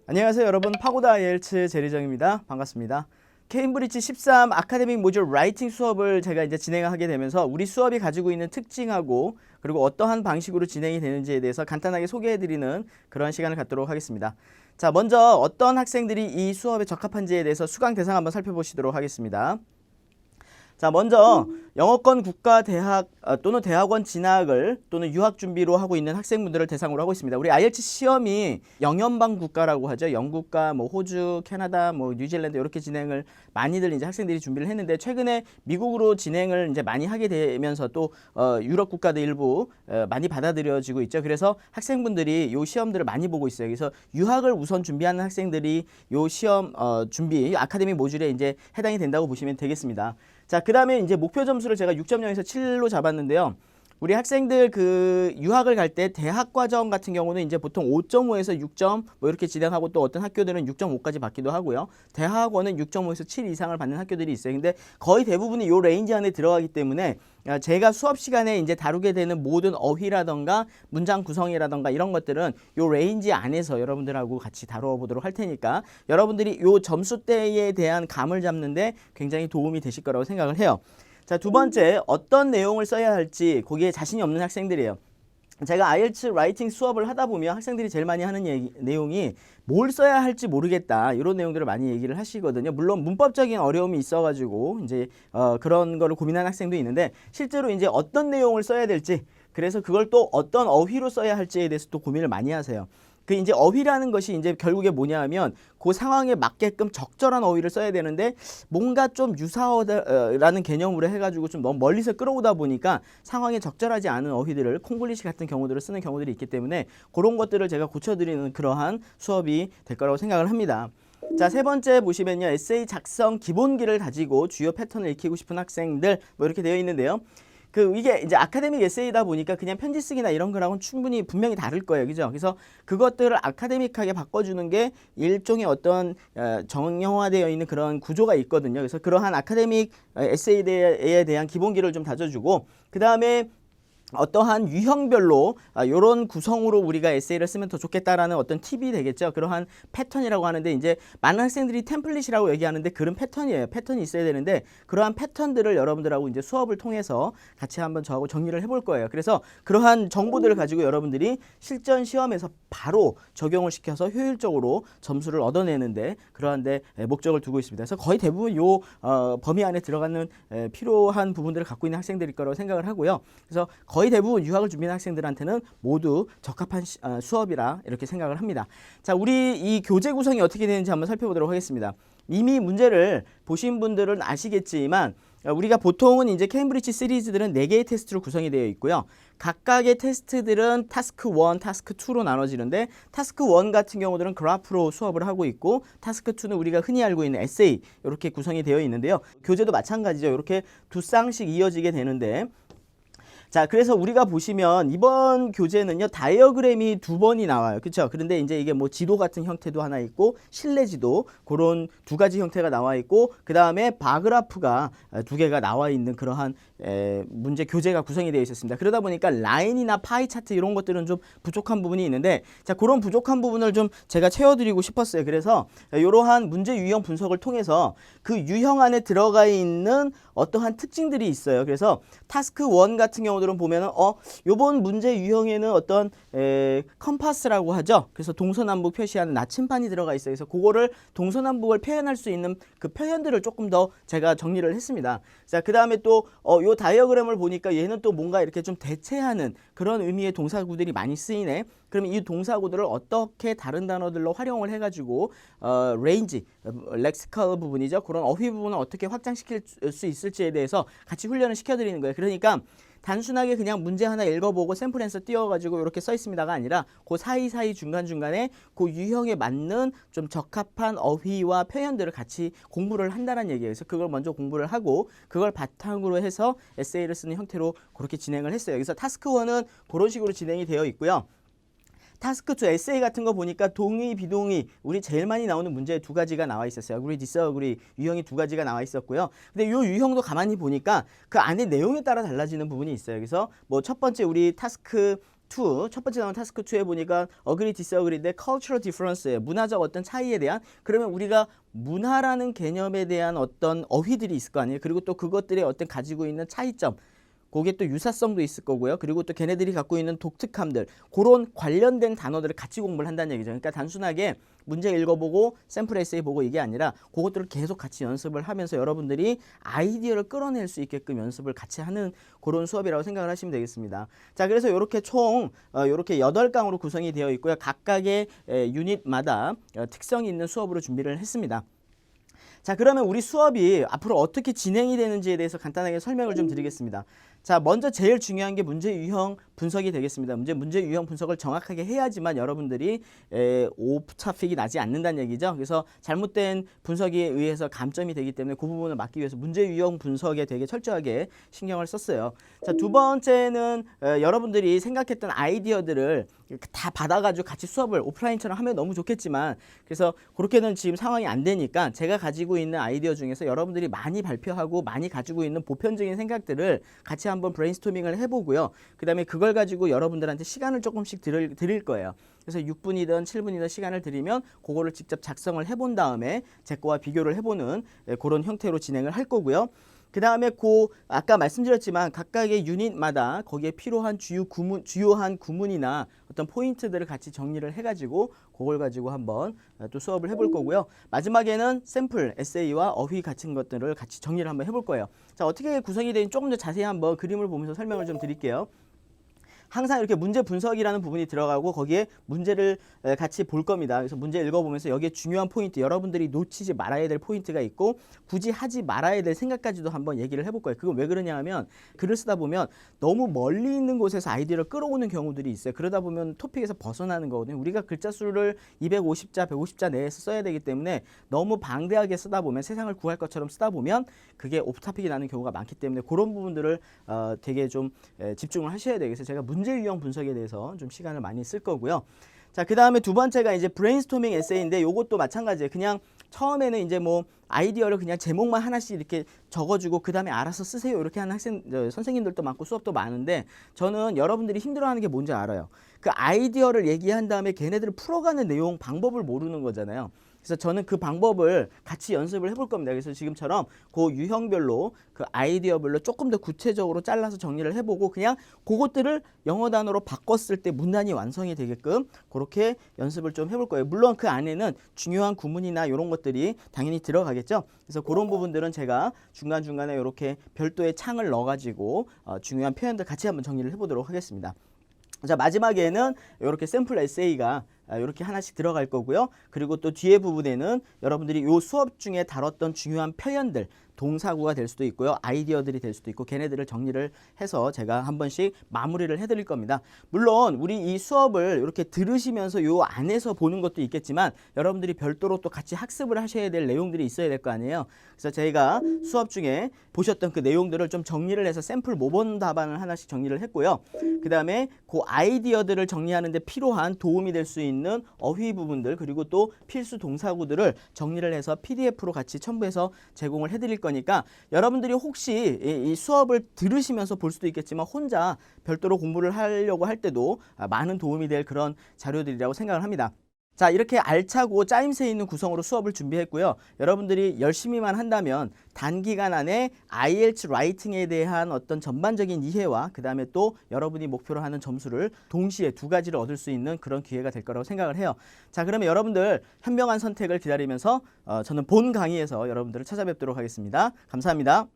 안녕하세요 여러분, 파고다 IELTS 재리정입니다. 반갑습니다. 케임브리지 13 아카데믹 모듈 라이팅 수업을 제가 이제 진행하게 되면서 우리 수업이 가지고 있는 특징하고 그리고 어떠한 방식으로 진행이 되는지에 대해서 간단하게 소개해드리는 그런 시간을 갖도록 하겠습니다. 자, 먼저 어떤 학생들이 이 수업에 적합한지에 대해서 수강 대상 한번 살펴보시도록 하겠습니다. 자, 먼저 영어권 국가대학 또는 대학원 진학을 또는 유학 준비로 하고 있는 학생분들을 대상으로 하고 있습니다. 우리 IELTS 시험이 영연방 국가라고 하죠. 영국과 뭐 호주, 캐나다, 뭐 뉴질랜드 이렇게 진행을 많이들 이제 학생들이 준비를 했는데 최근에 미국으로 진행을 이제 많이 하게 되면서 또 유럽 국가들 일부 많이 받아들여지고 있죠. 그래서 학생분들이 요 시험들을 많이 보고 있어요. 그래서 유학을 우선 준비하는 학생들이 요 시험 준비 아카데미 모듈에 이제 해당이 된다고 보시면 되겠습니다. 자, 그 다음에 이제 목표 점수를 제가 6.0에서 7로 잡았는데요. 우리 학생들 그 유학을 갈 때 대학 과정 같은 경우는 이제 보통 5.5에서 6점 뭐 이렇게 진행하고 또 어떤 학교들은 6.5까지 받기도 하고요. 대학원은 6.5에서 7 이상을 받는 학교들이 있어요. 근데 거의 대부분이 요 레인지 안에 들어가기 때문에 제가 수업 시간에 이제 다루게 되는 모든 어휘라던가 문장 구성이라던가 이런 것들은 요 레인지 안에서 여러분들하고 같이 다루어 보도록 할 테니까 여러분들이 요 점수대에 대한 감을 잡는데 굉장히 도움이 되실 거라고 생각을 해요. 자, 두 번째, 어떤 내용을 써야 할지 거기에 자신이 없는 학생들이에요. 제가 IELTS 라이팅 수업을 하다 보면 학생들이 제일 많이 하는 내용이 뭘 써야 할지 모르겠다 이런 내용들을 많이 얘기를 하시거든요. 물론 문법적인 어려움이 있어가지고 이제 그런 거를 고민하는 학생도 있는데 실제로 이제 어떤 내용을 써야 될지 그래서 그걸 또 어떤 어휘로 써야 할지에 대해서 또 고민을 많이 하세요. 그 이제 어휘라는 것이 이제 결국에 뭐냐 하면 그 상황에 맞게끔 적절한 어휘를 써야 되는데 뭔가 좀 유사어라는 개념으로 해가지고 좀 너무 멀리서 끌어오다 보니까 상황에 적절하지 않은 어휘들을 콩글리시 같은 경우들을 쓰는 경우들이 있기 때문에 그런 것들을 제가 고쳐드리는 그러한 수업이 될 거라고 생각을 합니다. 자, 세 번째 보시면요. 에세이 작성 기본기를 가지고 주요 패턴을 익히고 싶은 학생들 뭐 이렇게 되어 있는데요. 이게 이제 아카데믹 에세이다 보니까 그냥 편지 쓰기나 이런 거랑은 충분히 분명히 다를 거예요. 그죠? 그래서 그것들을 아카데믹하게 바꿔주는 게 일종의 어떤 정형화되어 있는 그런 구조가 있거든요. 그래서 그러한 아카데믹 에세이에 대한 기본기를 좀 다져주고 그 다음에 어떠한 유형별로 이런 구성으로 우리가 에세이를 쓰면 더 좋겠다라는 어떤 팁이 되겠죠. 그러한 패턴이라고 하는데 이제 많은 학생들이 템플릿이라고 얘기하는데 그런 패턴이에요. 패턴이 있어야 되는데 그러한 패턴들을 여러분들하고 이제 수업을 통해서 같이 한번 저하고 정리를 해볼 거예요. 그래서 그러한 정보들을 가지고 여러분들이 실전 시험에서 바로 적용을 시켜서 효율적으로 점수를 얻어내는데 그러한데 목적을 두고 있습니다. 그래서 거의 대부분 요 범위 안에 들어가는 필요한 부분들을 갖고 있는 학생들일 거라고 생각을 하고요. 그래서 거의 대부분 유학을 준비하는 학생들한테는 모두 적합한 수업이라 이렇게 생각을 합니다. 자, 우리 이 교재 구성이 어떻게 되는지 한번 살펴보도록 하겠습니다. 이미 문제를 보신 분들은 아시겠지만 우리가 보통은 이제 케임브리지 시리즈들은 4개의 테스트로 구성이 되어 있고요. 각각의 테스트들은 타스크 1, 타스크 2로 나눠지는데 타스크 1 같은 경우들은 그래프로 수업을 하고 있고 타스크 2는 우리가 흔히 알고 있는 에세이 이렇게 구성이 되어 있는데요. 교재도 마찬가지죠. 이렇게 두 쌍씩 이어지게 되는데 자, 그래서 우리가 보시면 이번 교재는요, 다이어그램이 2번이 나와요. 그렇죠? 그런데 이제 이게 뭐 지도 같은 형태도 하나 있고, 실내 지도, 그런 2가지 형태가 나와 있고, 그 다음에 바그라프가 2개가 나와 있는 그러한 문제 교재가 구성이 되어 있었습니다. 그러다 보니까 라인이나 파이 차트 이런 것들은 좀 부족한 부분이 있는데, 자, 그런 부족한 부분을 좀 제가 채워드리고 싶었어요. 그래서 이러한 문제 유형 분석을 통해서 그 유형 안에 들어가 있는 어떠한 특징들이 있어요. 그래서 타스크 1 같은 경우들은 보면은 요번 문제 유형에는 어떤 컴파스라고 하죠. 그래서 동서남북 표시하는 나침반이 들어가 있어요. 그래서 그거를 동서남북을 표현할 수 있는 그 표현들을 조금 더 제가 정리를 했습니다. 자, 그 다음에 또 요 다이어그램을 보니까 얘는 또 뭔가 이렇게 좀 대체하는 그런 의미의 동사구들이 많이 쓰이네. 그러면 이 동사구들을 어떻게 다른 단어들로 활용을 해가지고 레인지, 렉시컬 부분이죠. 그런 어휘 부분을 어떻게 확장시킬 수 있을지에 대해서 같이 훈련을 시켜드리는 거예요. 그러니까 단순하게 그냥 문제 하나 읽어보고 샘플 앤서 띄워가지고 이렇게 써 있습니다가 아니라 그 사이사이 중간중간에 그 유형에 맞는 좀 적합한 어휘와 표현들을 같이 공부를 한다는 얘기예요. 그래서 그걸 먼저 공부를 하고 그걸 바탕으로 해서 에세이를 쓰는 형태로 그렇게 진행을 했어요. 그래서 타스크 1은 그런 식으로 진행이 되어 있고요. 타스크 2 에세이 같은 거 보니까 동의, 비동의 우리 제일 많이 나오는 문제 2가지가 나와 있었어요. agree, disagree 유형이 2가지가 나와 있었고요. 근데 이 유형도 가만히 보니까 그 안에 내용에 따라 달라지는 부분이 있어요. 그래서 뭐 첫 번째 우리 타스크 2, 첫 번째 나온 타스크 2에 보니까 agree, disagree인데 cultural difference예요. 문화적 어떤 차이에 대한, 그러면 우리가 문화라는 개념에 대한 어떤 어휘들이 있을 거 아니에요. 그리고 또 그것들의 어떤 가지고 있는 차이점, 거기에 또 유사성도 있을 거고요. 그리고 또 걔네들이 갖고 있는 독특함들, 그런 관련된 단어들을 같이 공부를 한다는 얘기죠. 그러니까 단순하게 문제 읽어보고 샘플 에세이 보고 이게 아니라 그것들을 계속 같이 연습을 하면서 여러분들이 아이디어를 끌어낼 수 있게끔 연습을 같이 하는 그런 수업이라고 생각을 하시면 되겠습니다. 자, 그래서 이렇게 총 이렇게 8강으로 구성이 되어 있고요. 각각의 유닛마다 특성이 있는 수업으로 준비를 했습니다. 자, 그러면 우리 수업이 앞으로 어떻게 진행이 되는지에 대해서 간단하게 설명을 좀 드리겠습니다. 자, 먼저 제일 중요한 게 문제 유형 분석이 되겠습니다. 문제 유형 분석을 정확하게 해야지만 여러분들이 오프 트래픽이 나지 않는다는 얘기죠. 그래서 잘못된 분석에 의해서 감점이 되기 때문에 그 부분을 막기 위해서 문제 유형 분석에 되게 철저하게 신경을 썼어요. 자, 두 번째는 여러분들이 생각했던 아이디어들을 다 받아가지고 같이 수업을 오프라인처럼 하면 너무 좋겠지만, 그래서 그렇게는 지금 상황이 안 되니까 제가 가지고 있는 아이디어 중에서 여러분들이 많이 발표하고 많이 가지고 있는 보편적인 생각들을 같이 한번 브레인스토밍을 해보고요. 그 다음에 그걸 가지고 여러분들한테 시간을 조금씩 드릴 거예요. 그래서 6분이든 7분이든 시간을 드리면 그거를 직접 작성을 해본 다음에 제 거와 비교를 해보는 그런 형태로 진행을 할 거고요. 그 다음에 아까 말씀드렸지만 각각의 유닛마다 거기에 필요한 주요한 구문이나 어떤 포인트들을 같이 정리를 해가지고 그걸 가지고 한번 또 수업을 해볼 거고요. 마지막에는 샘플, 에세이와 어휘 같은 것들을 같이 정리를 한번 해볼 거예요. 자, 어떻게 구성이 되는지 조금 더 자세히 한번 그림을 보면서 설명을 좀 드릴게요. 항상 이렇게 문제 분석이라는 부분이 들어가고 거기에 문제를 같이 볼 겁니다. 그래서 문제 읽어보면서 여기에 중요한 포인트, 여러분들이 놓치지 말아야 될 포인트가 있고 굳이 하지 말아야 될 생각까지도 한번 얘기를 해볼 거예요. 그건 왜 그러냐 하면 글을 쓰다 보면 너무 멀리 있는 곳에서 아이디어를 끌어오는 경우들이 있어요. 그러다 보면 토픽에서 벗어나는 거거든요. 우리가 글자 수를 250자, 150자 내에서 써야 되기 때문에 너무 방대하게 쓰다 보면, 세상을 구할 것처럼 쓰다 보면 그게 오프토픽이 나는 경우가 많기 때문에 그런 부분들을 되게 좀 집중을 하셔야 되겠어요. 제가 문제 유형 분석에 대해서 좀 시간을 많이 쓸 거고요. 자, 그 다음에 두 번째가 이제 브레인스토밍 에세이인데 요것도 마찬가지예요. 그냥 처음에는 이제 뭐 아이디어를 그냥 제목만 하나씩 이렇게 적어주고 그 다음에 알아서 쓰세요 이렇게 하는 선생님들도 많고 수업도 많은데, 저는 여러분들이 힘들어하는 게 뭔지 알아요. 그 아이디어를 얘기한 다음에 걔네들을 풀어가는 내용 방법을 모르는 거잖아요. 그래서 저는 그 방법을 같이 연습을 해볼 겁니다. 그래서 지금처럼 그 유형별로 그 아이디어별로 조금 더 구체적으로 잘라서 정리를 해보고 그냥 그것들을 영어 단어로 바꿨을 때 문단이 완성이 되게끔 그렇게 연습을 좀 해볼 거예요. 물론 그 안에는 중요한 구문이나 이런 것들이 당연히 들어가겠죠. 그래서 그런 부분들은 제가 중간중간에 이렇게 별도의 창을 넣어가지고 중요한 표현들 같이 한번 정리를 해보도록 하겠습니다. 자, 마지막에는 이렇게 샘플 에세이가 이렇게 하나씩 들어갈 거고요. 그리고 또 뒤에 부분에는 여러분들이 이 수업 중에 다뤘던 중요한 표현들, 동사구가 될 수도 있고요. 아이디어들이 될 수도 있고 걔네들을 정리를 해서 제가 한 번씩 마무리를 해드릴 겁니다. 물론 우리 이 수업을 이렇게 들으시면서 요 안에서 보는 것도 있겠지만 여러분들이 별도로 또 같이 학습을 하셔야 될 내용들이 있어야 될 거 아니에요. 그래서 저희가 수업 중에 보셨던 그 내용들을 좀 정리를 해서 샘플 모범 답안을 하나씩 정리를 했고요. 그 다음에 그 아이디어들을 정리하는 데 필요한 도움이 될 수 있는 어휘 부분들, 그리고 또 필수 동사구들을 정리를 해서 PDF로 같이 첨부해서 제공을 해드릴 거니까 여러분들이 혹시 이 수업을 들으시면서 볼 수도 있겠지만 혼자 별도로 공부를 하려고 할 때도 많은 도움이 될 그런 자료들이라고 생각을 합니다. 자, 이렇게 알차고 짜임새 있는 구성으로 수업을 준비했고요. 여러분들이 열심히만 한다면 단기간 안에 IELTS 라이팅에 대한 어떤 전반적인 이해와 그 다음에 또 여러분이 목표로 하는 점수를 동시에 두 가지를 얻을 수 있는 그런 기회가 될 거라고 생각을 해요. 자, 그러면 여러분들 현명한 선택을 기다리면서 저는 본 강의에서 여러분들을 찾아뵙도록 하겠습니다. 감사합니다.